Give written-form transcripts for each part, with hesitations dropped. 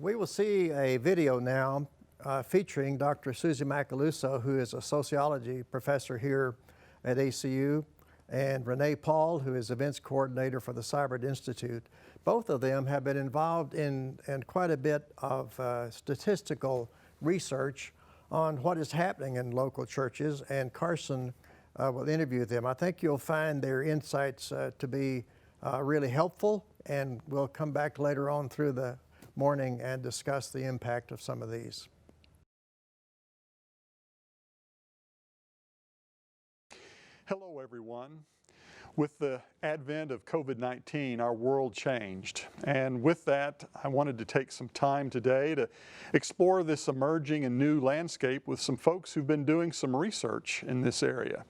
We will see a video now featuring Dr. Suzie Macaluso, who is a sociology professor here at ACU, and Renee Paul, who is events coordinator for the Siburt Institute. Both of them have been involved in quite a bit of statistical research on what is happening in local churches, and Carson will interview them. I think you'll find their insights to be really helpful, and we'll come back later on through the morning and discuss the impact of some of these. Hello, everyone. With the advent of COVID-19, our world changed. And with that, I wanted to take some time today to explore this emerging and new landscape with some folks who've been doing some research in this area.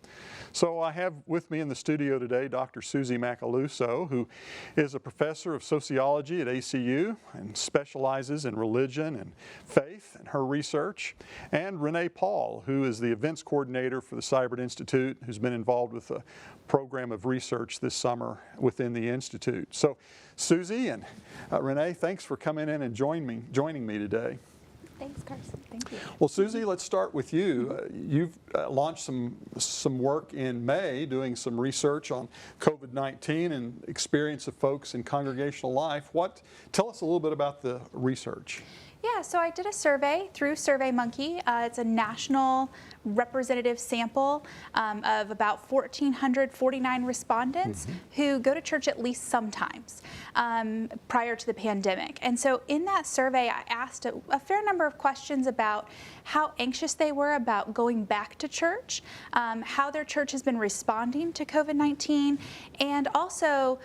So I have with me in the studio today Dr. Suzie Macaluso, who is a professor of sociology at ACU and specializes in religion and faith in her research, and Renee Paul, who is the events coordinator for the Siburt Institute, who's been involved with a program of research this summer within the Institute. So Suzie and Renee, thanks for coming in and joining me today. Thanks, Carson. Thank you. Well, Suzie, let's start with you. You've launched some work in May doing some research on COVID-19 and experience of folks in congregational life. Tell us a little bit about the research. Yeah, so I did a survey through SurveyMonkey. It's a national representative sample of about 1,449 respondents who go to church at least sometimes prior to the pandemic. And so in that survey, I asked a fair number of questions about how anxious they were about going back to church, how their church has been responding to COVID-19, and also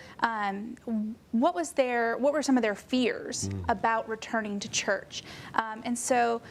what were some of their fears about returning to church. And so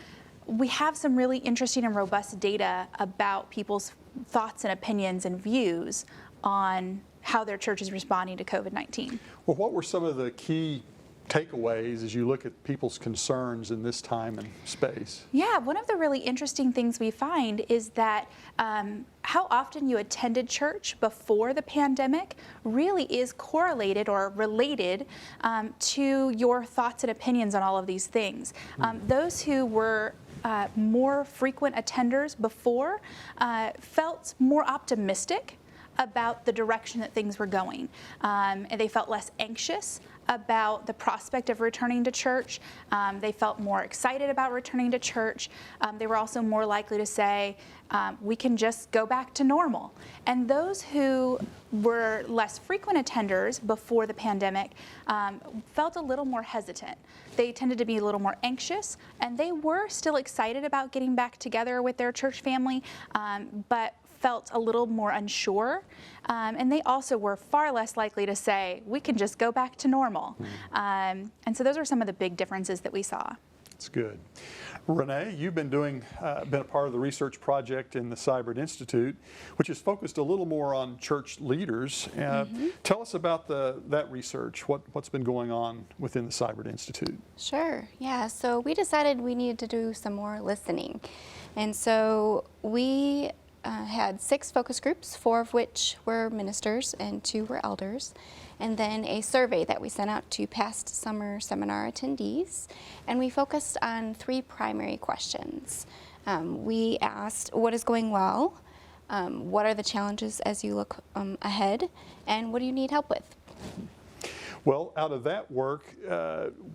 we have some really interesting and robust data about people's thoughts and opinions and views on how their church is responding to COVID-19. Well, what were some of the key takeaways as you look at people's concerns in this time and space? Yeah, one of the really interesting things we find is that how often you attended church before the pandemic really is correlated or related to your thoughts and opinions on all of these things. Those who were more frequent attenders before felt more optimistic about the direction that things were going. And they felt less anxious about the prospect of returning to church. They felt more excited about returning to church. They were also more likely to say, we can just go back to normal. And those who were less frequent attenders before the pandemic felt a little more hesitant. They tended to be a little more anxious, and they were still excited about getting back together with their church family, but felt a little more unsure, and they also were far less likely to say, we can just go back to normal. And so those are some of the big differences that we saw. That's good. Renee, you've been been a part of the research project in the Siburt Institute, which is focused a little more on church leaders. Tell us about that research. What's been going on within the Siburt Institute? Sure. Yeah. So we decided we needed to do some more listening, and so we had 6 focus groups, 4 of which were ministers and 2 were elders, and then a survey that we sent out to past summer seminar attendees, and we focused on 3 primary questions. We asked, what is going well? What are the challenges as you look ahead? And what do you need help with? Well, out of that work,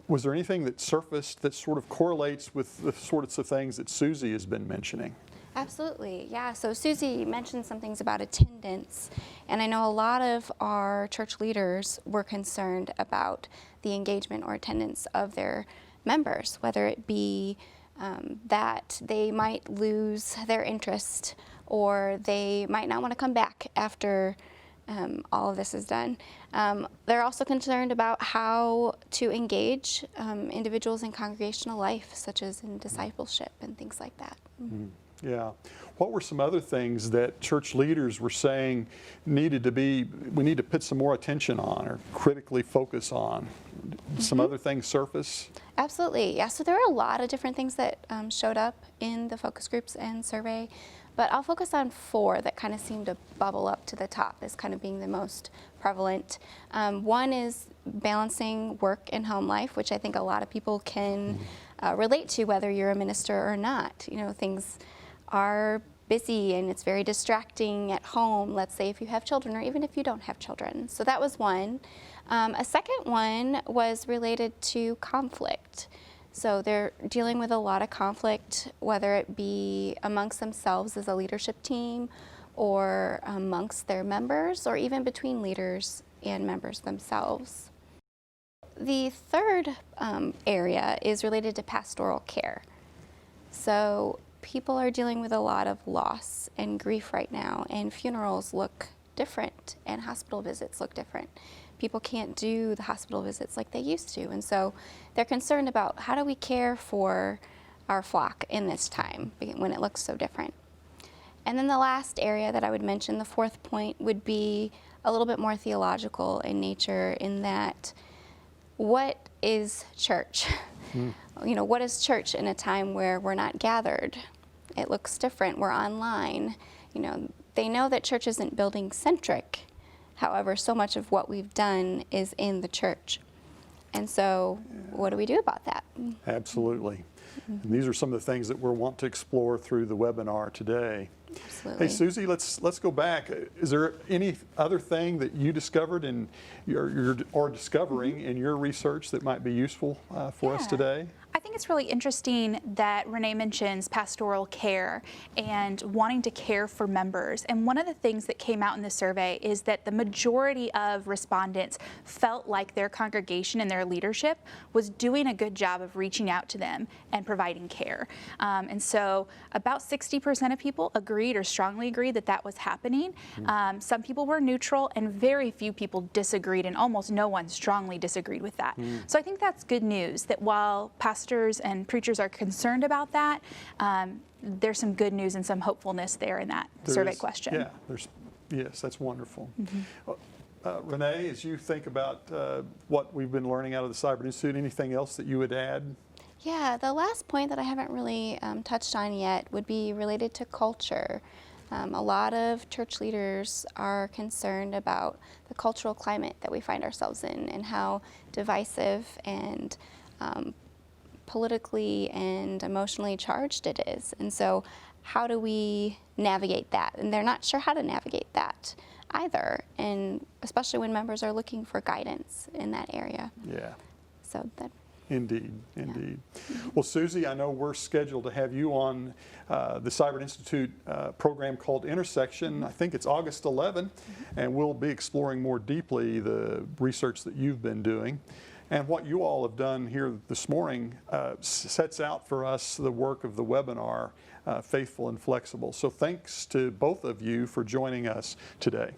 was there anything that surfaced that sort of correlates with the sorts of things that Suzie has been mentioning? Absolutely, yeah. So Suzie mentioned some things about attendance, and I know a lot of our church leaders were concerned about the engagement or attendance of their members, whether it be that they might lose their interest or they might not want to come back after all of this is done. They're also concerned about how to engage individuals in congregational life, such as in discipleship and things like that. Yeah. What were some other things that church leaders were saying we need to put some more attention on or critically focus on some other things surface? Absolutely, yeah. So there are a lot of different things that showed up in the focus groups and survey, but I'll focus on 4 that kind of seem to bubble up to the top as kind of being the most prevalent. One is balancing work and home life, which I think a lot of people can relate to, whether you're a minister or not. You know, things are busy and it's very distracting at home, let's say if you have children or even if you don't have children. So that was one. A second one was related to conflict. So they're dealing with a lot of conflict, whether it be amongst themselves as a leadership team or amongst their members or even between leaders and members themselves. The third area is related to pastoral care. So people are dealing with a lot of loss and grief right now, and funerals look different and hospital visits look different. People can't do the hospital visits like they used to, and so they're concerned about how do we care for our flock in this time when it looks so different. And then the last area that I would mention, the 4th point, would be a little bit more theological in nature, in that what is church? You know, what is church in a time where we're not gathered? It looks different, we're online. You know, they know that church isn't building centric. However, so much of what we've done is in the church. And so what do we do about that? Absolutely. And these are some of the things that we'll want to explore through the webinar today. Absolutely. Hey, Suzie, let's go back. Is there any other thing that you discovered in or discovering in your research that might be useful for us today? I think it's really interesting that Renee mentions pastoral care and wanting to care for members. And one of the things that came out in the survey is that the majority of respondents felt like their congregation and their leadership was doing a good job of reaching out to them and providing care. And so about 60% of people agreed or strongly agreed that that was happening. Some people were neutral and very few people disagreed, and almost no one strongly disagreed with that. So I think that's good news, that while pastors and preachers are concerned about that, there's some good news and some hopefulness there in that survey question. Yeah, yes, that's wonderful. Renee, as you think about what we've been learning out of the Siburt Institute, anything else that you would add? Yeah, the last point that I haven't really touched on yet would be related to culture. A lot of church leaders are concerned about the cultural climate that we find ourselves in and how divisive and politically and emotionally charged it is. And so how do we navigate that? And they're not sure how to navigate that either, and especially when members are looking for guidance in that area. Yeah. So that. Indeed, indeed. Well, Suzie, I know we're scheduled to have you on the Siburt Institute program called Intersection. I think it's August 11, and we'll be exploring more deeply the research that you've been doing. And what you all have done here this morning sets out for us the work of the webinar, Faithful and Flexible. So thanks to both of you for joining us today.